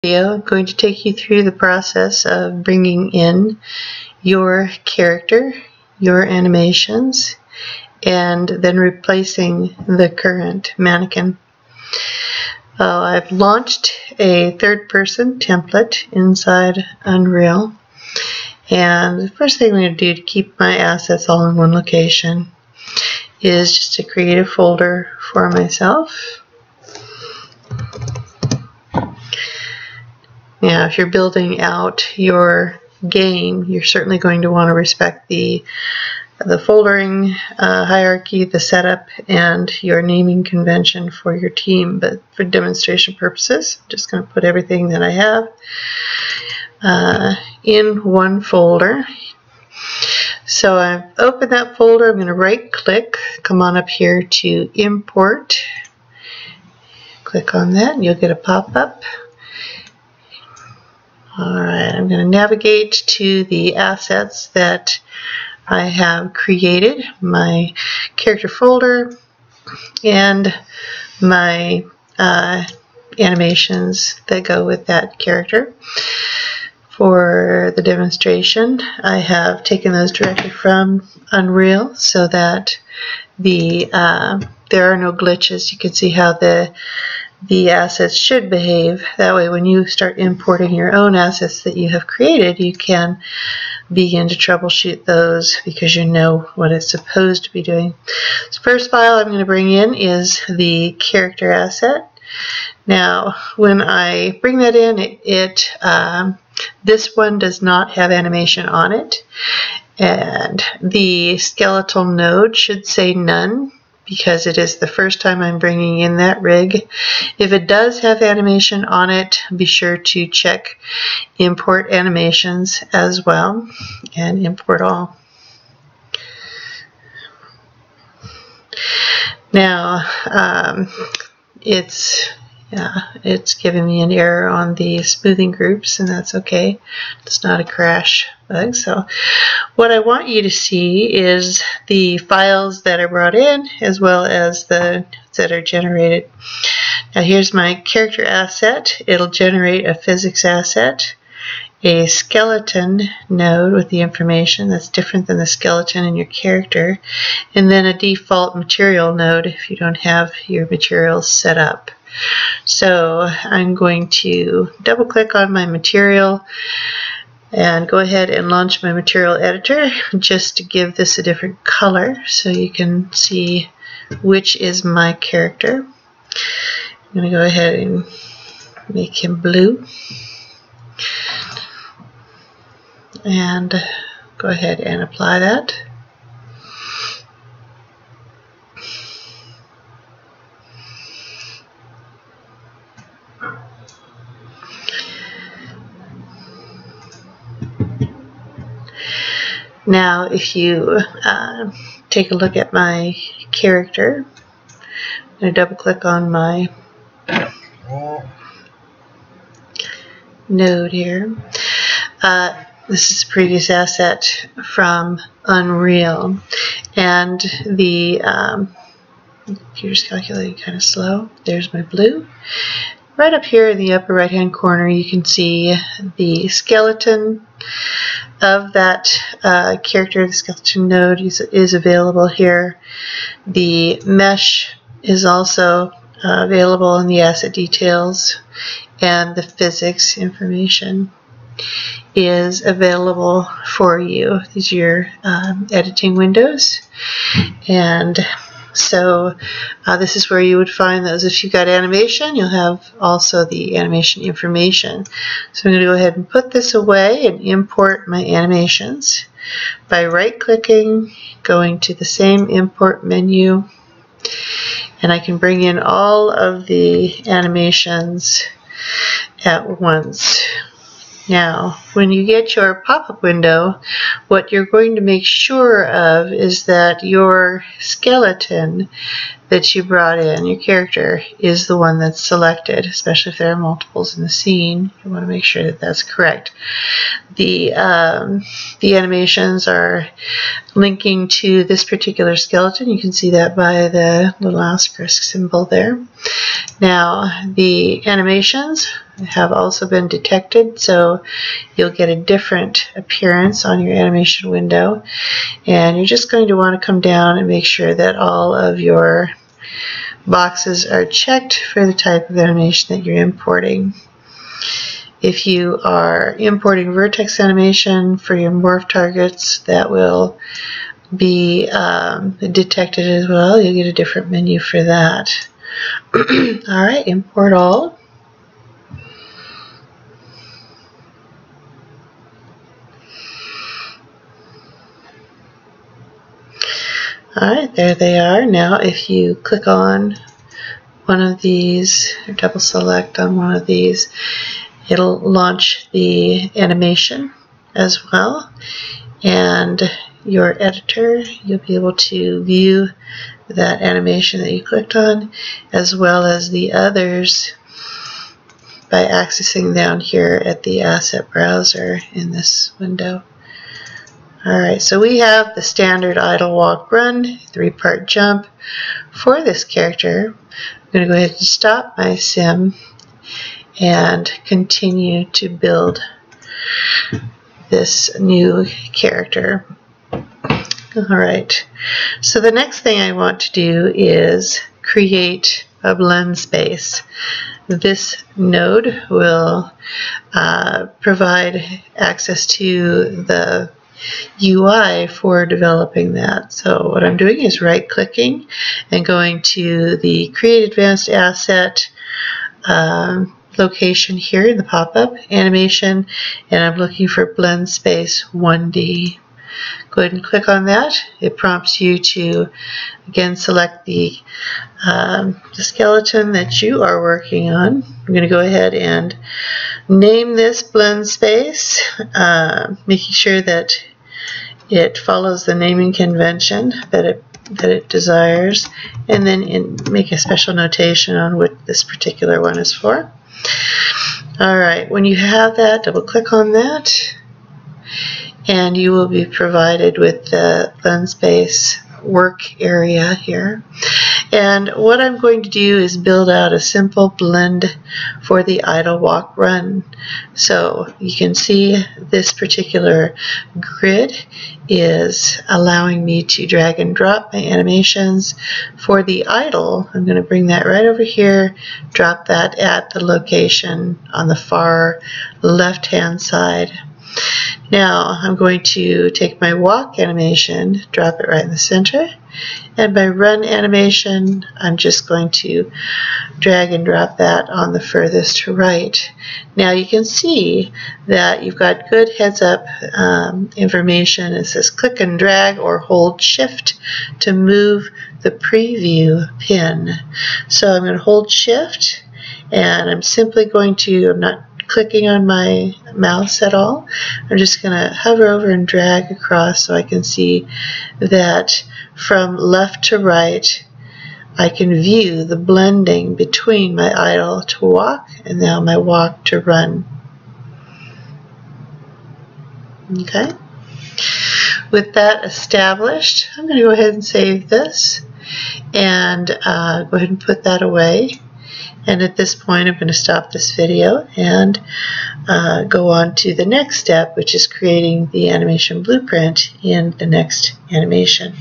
Video, I'm going to take you through the process of bringing in your character, your animations, and then replacing the current mannequin. I've launched a third-person template inside Unreal, and the first thing I'm going to do to keep my assets all in one location is just to create a folder for myself. Now, if you're building out your game, you're certainly going to want to respect the foldering hierarchy, the setup, and your naming convention for your team. But for demonstration purposes, I'm just going to put everything that I have in one folder. So I've opened that folder. I'm going to right-click, come on up here to Import. Click on that, and you'll get a pop-up. Alright, I'm going to navigate to the assets that I have created, my character folder and my animations that go with that character. For the demonstration, I have taken those directly from Unreal so that there are no glitches. You can see how the assets should behave. That way, when you start importing your own assets that you have created, you can begin to troubleshoot those because you know what it's supposed to be doing. So first file I'm going to bring in is the character asset. Now, when I bring that in, this one does not have animation on it, and the skeletal node should say none, because it is the first time I'm bringing in that rig. If it does have animation on it, be sure to check import animations as well and import all. Now it's giving me an error on the smoothing groups, and that's okay. It's not a crash bug. So what I want you to see is the files that are brought in as well as the that are generated. Now here's my character asset. It'll generate a physics asset, a skeleton node with the information that's different than the skeleton in your character, and then a default material node if you don't have your materials set up. So I'm going to double click on my material and go ahead and launch my material editor just to give this a different color so you can see which is my character. I'm going to go ahead and make him blue and go ahead and apply that. Now, if you take a look at my character, I'm going to double click on my node here. This is a previous asset from Unreal, and the computer's calculating kind of slow. There's my blue. Right up here in the upper right hand corner, you can see the skeleton of that character. The skeleton node is available here. The mesh is also available in the asset details, and the physics information is available for you. These are your editing windows, and so this is where you would find those. If you've got animation, you'll have also the animation information. So I'm going to go ahead and put this away and import my animations by right-clicking, going to the same import menu, and I can bring in all of the animations at once. Now, when you get your pop-up window, what you're going to make sure of is that your skeleton that you brought in, your character, is the one that's selected, especially if there are multiples in the scene. You want to make sure that that's correct. The animations are linking to this particular skeleton. You can see that by the little asterisk symbol there. Now, the animations have also been detected, so you'll get a different appearance on your animation window. And you're just going to want to come down and make sure that all of your boxes are checked for the type of animation that you're importing. If you are importing vertex animation for your morph targets, that will be detected as well. You'll get a different menu for that. Alright, import all. Alright, there they are. Now if you click on one of these, or double select on one of these, it'll launch the animation as well. And your editor, you'll be able to view that animation that you clicked on, as well as the others, by accessing down here at the asset browser in this window. Alright, so we have the standard idle walk run 3-part jump for this character. I'm going to go ahead and stop my sim and continue to build this new character. Alright, so the next thing I want to do is create a blend space. This node will provide access to the UI for developing that. So what I'm doing is right-clicking and going to the Create Advanced Asset location here in the pop-up animation, and I'm looking for Blend Space 1D. Go ahead and click on that. It prompts you to again select the skeleton that you are working on. I'm going to go ahead and name this blend space, making sure that it follows the naming convention that it desires, and then make a special notation on what this particular one is for. Alright, when you have that, double click on that, and you will be provided with the blend space work area here. And what I'm going to do is build out a simple blend for the idle walk run. So you can see this particular grid is allowing me to drag and drop my animations. For the idle, I'm going to bring that right over here, drop that at the location on the far left hand side. Now I'm going to take my walk animation, drop it right in the center, and by run animation I'm just going to drag and drop that on the furthest right. Now you can see that you've got good heads up information. It says click and drag or hold shift to move the preview pin. So I'm going to hold shift, and I'm simply going to, I'm not clicking on my mouse at all. I'm just going to hover over and drag across so I can see that from left to right I can view the blending between my idle to walk and now my walk to run. Okay. With that established, I'm going to go ahead and save this and go ahead and put that away. And at this point I'm going to stop this video and go on to the next step, which is creating the animation blueprint in the next animation.